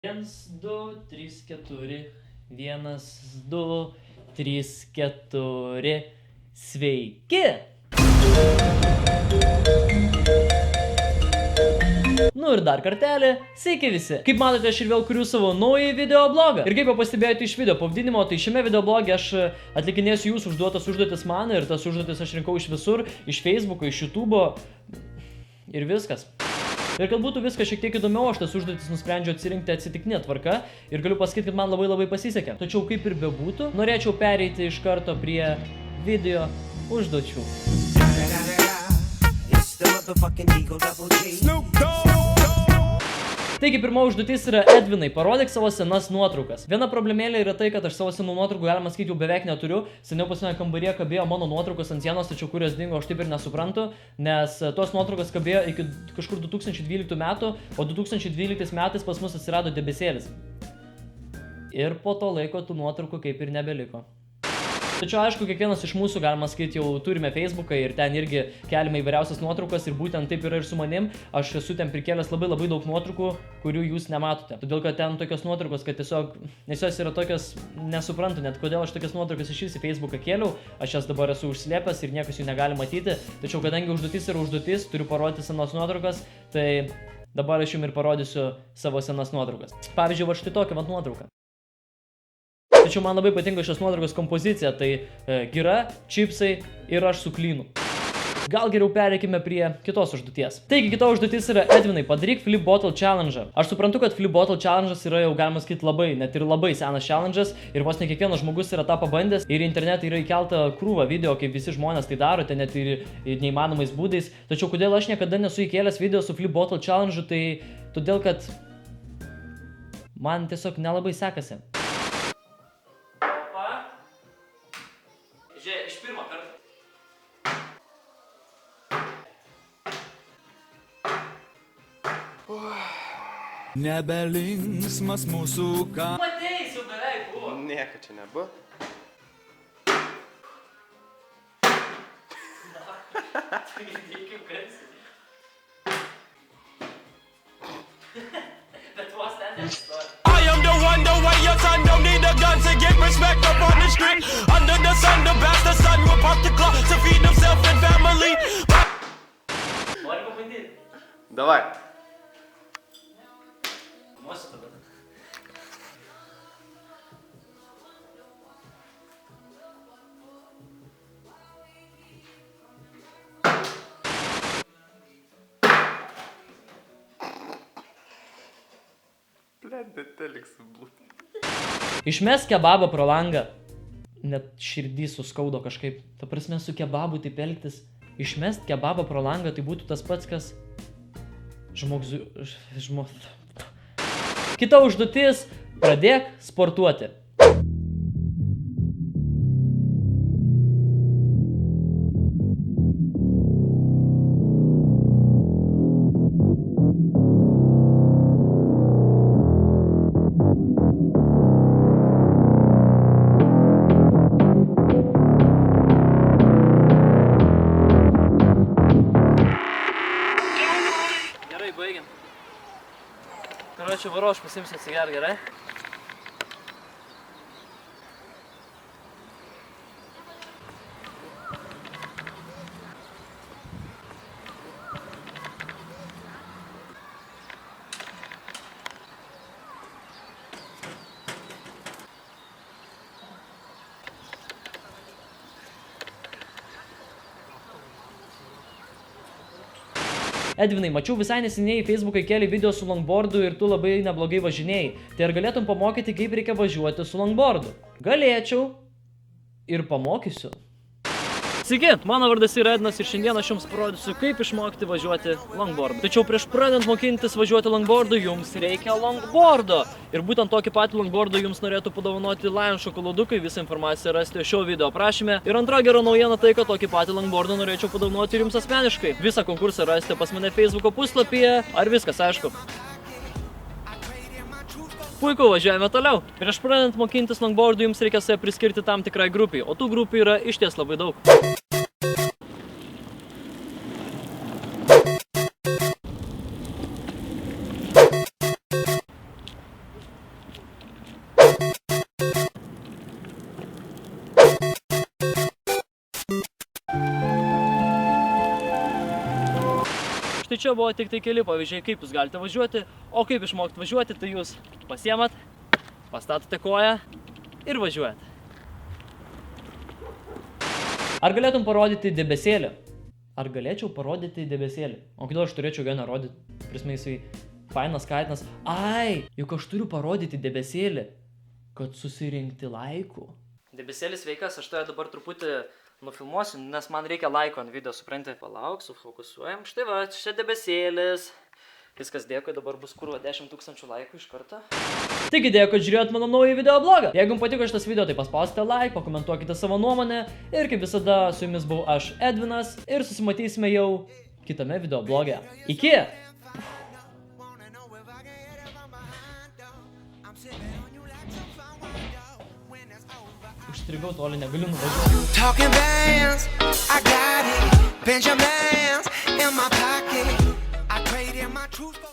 1, 2, 3, 4. 1, 2, 3, 4. Sveiki! Nu ir dar kartelį, sveiki visi. Kaip matote, aš ir vėl kuriu savo naują videoblogą. Ir kaip jau pastebėjote iš video pavadinimo, tai šiame videoblogė aš atlikinėsiu jūsų užduotas užduotis man ir tas užduotis aš rinkau iš visur, iš Facebook'o, iš YouTube'o ir viskas. Ir kad būtų viskas šiek tiek įdomiau, aš tas užduotis nusprendžiau atsirinkti atsitiktinė tvarka ir galiu pasakyti, kad man labai pasisekė. Tačiau kaip ir bebūtų, norėčiau pereiti iš karto prie video užduočių. Taigi pirma užduotis yra Edvinai, parodyk savo senas nuotraukas. Viena problemėlė yra tai, kad aš savo senų nuotraukų, galima sakyti, jau beveik neturiu. Seniau pas mane kambaryje kabėjo mano nuotraukos ant sienos, tačiau kur jos dingo, aš taip ir nesuprantu, nes tos nuotraukos kabėjo iki kažkur 2012 metų, o 2012 metais pas mus atsirado debesėlis. Ir po to laiko tų nuotraukų kaip ir nebeliko. Tačiau aišku, kiekvienas iš mūsų, galima sakyti, jau turime Facebooką ir ten irgi keliame įvairiausias nuotraukas ir būtent taip yra ir su manim. Aš esu ten prikėlęs labai daug nuotraukų, kurių jūs nematote. Todėl, kad ten tokios nuotraukos, kad tiesiog, nes jos yra tokios, nesuprantu net, kodėl aš tokias nuotraukas iš į Facebooką kėliau. Aš jas dabar esu užslėpęs ir niekas jų negali matyti. Tačiau, kadangi užduotis yra užduotis, turiu parodyti senas nuotraukas, tai dabar aš jums ir parodysiu savo senas nuotraukas. Pavyzdžiui, va štai tokia nuotrauka. Tačiau man labai patinka šios nuotraukos kompozicija, tai gira, čipsai ir aš su klynu. Gal geriau pereikime prie kitos užduoties. Taigi, kita užduotis yra Edvinai, padaryk Flip Bottle Challenge. Aš suprantu, kad Flip Bottle Challenge yra jau, galima sakyti, net ir labai senas challenge ir vos ne kiekvienas žmogus yra tą pabandęs ir internete yra įkelta krūva video, kaip visi žmonės tai daro, ten net ir neįmanomais būdais. Tačiau kodėl aš niekada nesu įkėlęs video su Flip Bottle Challenge, tai todėl, kad man tiesiog nelabai sekasi. Žiūrėk, iš pirmo karto. Nebelinksmas mūsų ką. Mateis, jau beveik buvo. Nieko čia nebuvo. Tai kaip garsiai. Bet vos ten nestovi. I am the one, the way your son don't need a gun to get respect up on the street. Under the sun, the bastard son will pop the clock to feed himself and family. Nori pabandyti? Davai. Mosiu tada. Teliks blūti. Išmesk kebabą pro langą. Net širdį suskaudo kažkaip. Ta prasme, su kebabu taip elgtis. Išmest kebabą pro langą, tai būtų tas pats, kas... Kita užduotis. Pradėk sportuoti. Gerai, baigiam. Karočiui, varo, aš pasimsiu atsigerti, gerai? Edvinai, mačiau visai neseniai Facebook'ai keli video su longboardu ir tu labai neblogai važinėjai. Tai ar galėtum pamokyti, kaip reikia važiuoti su longboardu? Galėčiau ir pamokysiu. Sveiki, mano vardas yra Ednas ir šiandien aš jums parodysiu, kaip išmokti važiuoti longboardu. Tačiau prieš pradedant mokintis važiuoti longboardu, jums reikia longboardo. Ir būtent tokį patį longboardą jums norėtų padovanoti Lion šokoladukai, visą informaciją rasite šio video aprašyme. Ir antra gera naujiena tai, kad tokį patį longboardą norėčiau padovanoti ir jums asmeniškai. Visą konkursą rasite pas mane Facebook'o puslapyje. Ar viskas aišku? Puiku, važiuojame toliau. Prieš pradedant mokintis longboardu jums reikia save priskirti tam tikrai grupiai, o tų grupių yra išties labai daug. Tai čia buvo tik tai keli pavyzdžiai, kaip jūs galite važiuoti, o kaip išmokti važiuoti, tai jūs pasiemat, pastatote koją ir važiuojat. Ar galėtum parodyti debesėlį? Ar galėčiau parodyti debesėlį? O kodėl aš turėčiau vieną rodyti? Prisme jisai fainas, katinas. Ai, juk aš turiu parodyti debesėlį, kad susirinkti laikų. Debesėlis veikas, aš toje dabar truputį nufilmuosiu, nes man reikia laiko ant video, supranti. Palauk, sufokusuojam. Štai va, čia debesėlis. Viskas dėkui, dabar bus kurva 10 000 laikų iš karto. Taigi dėkui, kad žiūrėjot mano naują video blogą. Jeigu jums patiko šitas video, tai paspausite like, pakomentuokite savo nuomonę. Ir kaip visada, su jumis buvau aš, Edvinas. Ir susimatysime jau kitame video bloge. Iki! Užstrigau toli, negaliu nuvažiuoti. Talking bands, I got it. Benjamins in my pocket. I traded my truth.